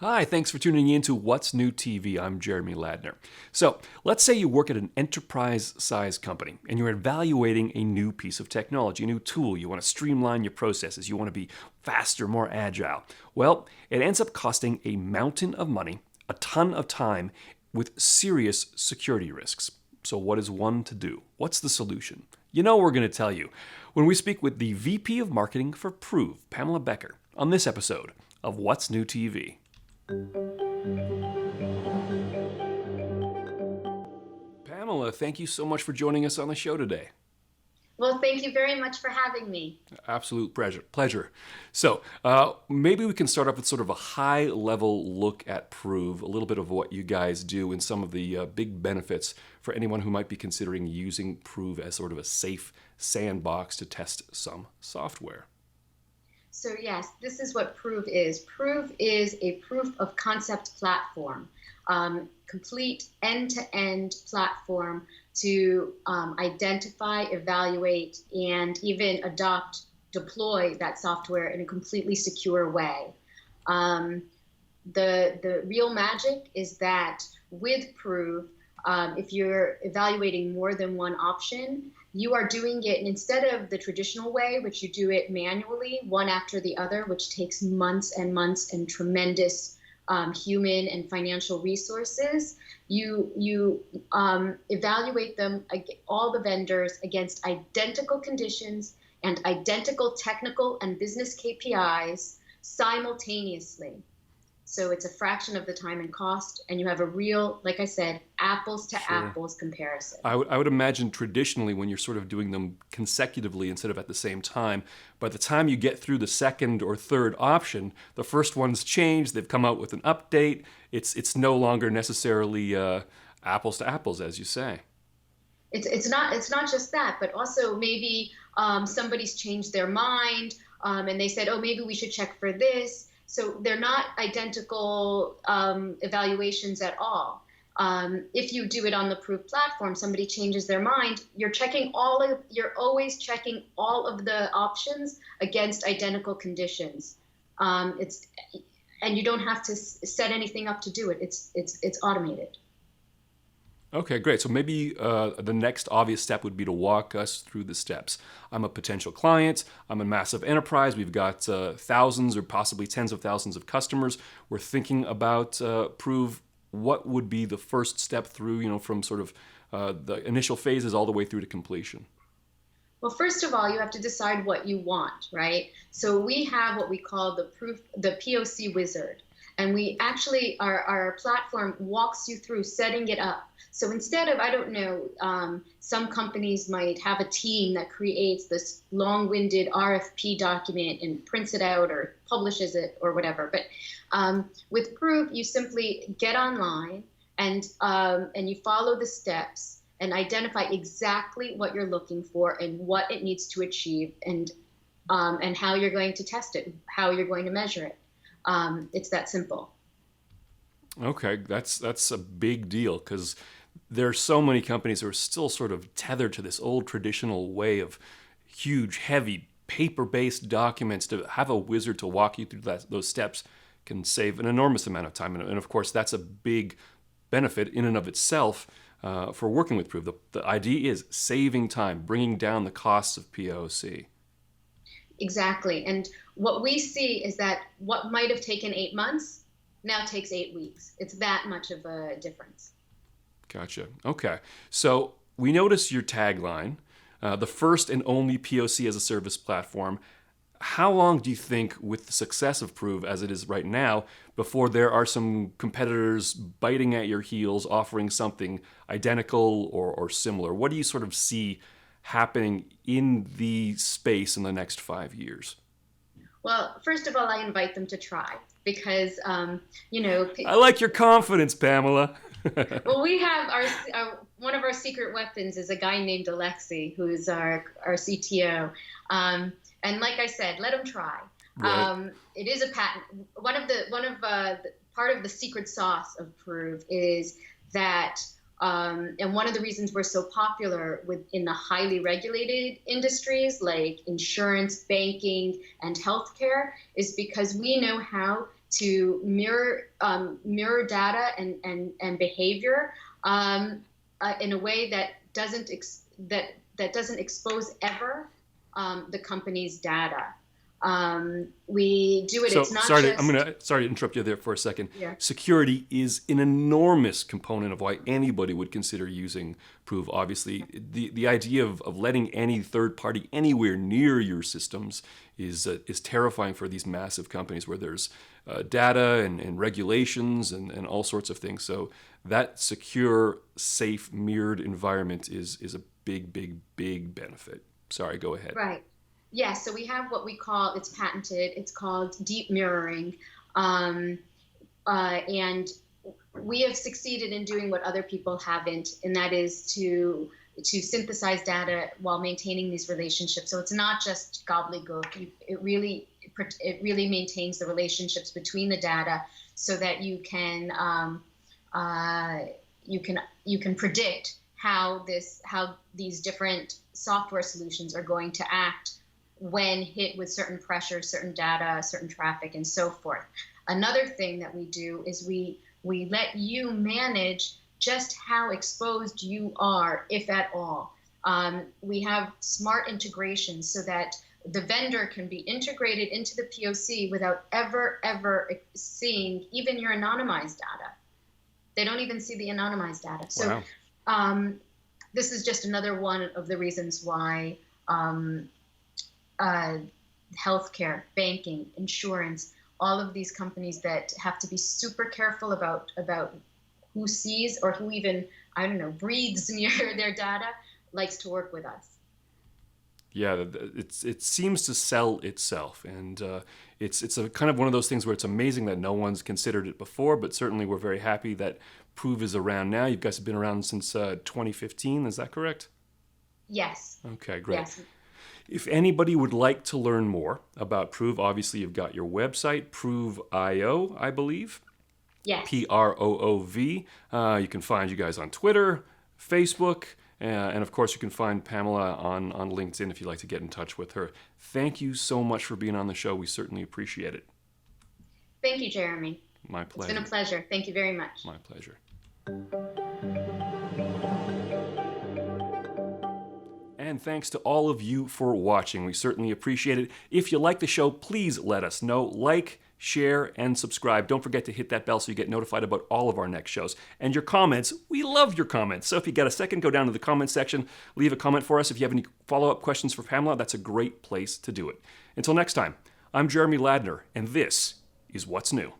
Hi, thanks for tuning in to What's New TV. I'm Jeremy Ladner. So, let's say you work at an enterprise sized company and you're evaluating a new piece of technology, a new tool. You want to streamline your processes, you want to be faster, more agile. Well, it ends up costing a mountain of money, a ton of time, with serious security risks. So, what is one to do? What's the solution? You know, we're going to tell you when we speak with the VP of Marketing for prooV, Pamela Becker, on this episode of What's New TV. Pamela, thank you so much for joining us on the show today. Well, thank you very much for having me. Absolute pleasure. So, maybe we can start off with sort of a high-level look at prooV, a little bit of what you guys do, and some of the big benefits for anyone who might be considering using prooV as sort of a safe sandbox to test some software. So yes, this is what prooV is. prooV is a proof of concept platform, complete end-to-end platform to identify, evaluate, and even deploy that software in a completely secure way. The real magic is that with prooV, if you're evaluating more than one option, you are doing it instead of the traditional way, which you do it manually, one after the other, which takes months and months and tremendous human and financial resources. You evaluate them, all the vendors, against identical conditions and identical technical and business KPIs simultaneously. So it's a fraction of the time and cost, and you have a real, like I said, apples to apples comparison. I would imagine traditionally when you're sort of doing them consecutively instead of at the same time, by the time you get through the second or third option, the first one's changed, they've come out with an update, it's no longer necessarily apples to apples, as you say. It's not just that, but also maybe somebody's changed their mind and they said, oh, maybe we should check for this. So they're not identical evaluations at all. If you do it on the prooV platform, somebody changes their mind, you're always checking all of the options against identical conditions. And you don't have to set anything up to do it. It's automated. Okay, great. So maybe the next obvious step would be to walk us through the steps. I'm a potential client. I'm a massive enterprise. We've got thousands or possibly tens of thousands of customers. We're thinking about prooV. What would be the first step through, from sort of the initial phases all the way through to completion? Well, first of all, you have to decide what you want, right? So we have what we call the POC Wizard. And we actually, our platform walks you through setting it up. So instead of, I don't know, some companies might have a team that creates this long-winded RFP document and prints it out or publishes it or whatever. But with prooV, you simply get online and you follow the steps and identify exactly what you're looking for and what it needs to achieve and how you're going to test it, how you're going to measure it. It's that simple. Okay, that's a big deal because there are so many companies who are still sort of tethered to this old traditional way of huge, heavy, paper-based documents. To have a wizard to walk you through those steps can save an enormous amount of time. And of course, that's a big benefit in and of itself for working with prooV. The idea is saving time, bringing down the costs of POC. Exactly. And what we see is that what might have taken 8 months now takes 8 weeks. It's that much of a difference. Gotcha. Okay. So we notice your tagline, the first and only POC as a service platform. How long do you think, with the success of prooV as it is right now, before there are some competitors biting at your heels, offering something identical or similar? What do you sort of see happening in the space in the next 5 years? Well, first of all, I invite them to try because, I like your confidence, Pamela. Well, we have one of our secret weapons is a guy named Alexi, who's our CTO. And like I said, let them try. Right. It is a patent. Part of the secret sauce of prooV is that, and one of the reasons we're so popular in the highly regulated industries like insurance, banking, and healthcare is because we know how mirror data and behavior in a way that doesn't expose ever the company's data. We do it. So It's not sorry to interrupt you there for a second. Yeah. Security is an enormous component of why anybody would consider using prooV. Obviously, the idea of letting any third party anywhere near your systems is terrifying for these massive companies where there's data and regulations and all sorts of things. So that secure, safe, mirrored environment is a big benefit. Sorry, go ahead. Right. Yeah, so we have what we call, it's patented, it's called deep mirroring. And we have succeeded in doing what other people haven't, and that is to synthesize data while maintaining these relationships. So it's not just gobbledygook. It really maintains the relationships between the data so that you can predict how these different software solutions are going to act when hit with certain pressure, certain data, certain traffic, and so forth. Another thing that we do is we let you manage just how exposed you are, if at all. We have smart integrations so that the vendor can be integrated into the POC without ever seeing even your anonymized data. They don't even see the anonymized data. So wow. This is just another one of the reasons why healthcare, banking, insurance, all of these companies that have to be super careful about who sees or who even, breathes near their data, likes to work with us. Yeah, it seems to sell itself, and it's a kind of one of those things where it's amazing that no one's considered it before, but certainly we're very happy that prooV is around now. You guys have been around since 2015, is that correct? Yes. Okay, great. Yes. If anybody would like to learn more about prooV, obviously you've got your website, prooV.io, I believe. Yes. PROOV. You can find you guys on Twitter, Facebook, and of course you can find Pamela on LinkedIn if you'd like to get in touch with her. Thank you so much for being on the show. We certainly appreciate it. Thank you, Jeremy. My pleasure. It's been a pleasure. Thank you very much. My pleasure. And thanks to all of you for watching. We certainly appreciate it. If you like the show, please let us know. Like, share, and subscribe. Don't forget to hit that bell so you get notified about all of our next shows. And your comments, we love your comments. So if you get a second, go down to the comment section, leave a comment for us. If you have any follow-up questions for Pamela, that's a great place to do it. Until next time, I'm Jeremy Ladner, and this is What's New.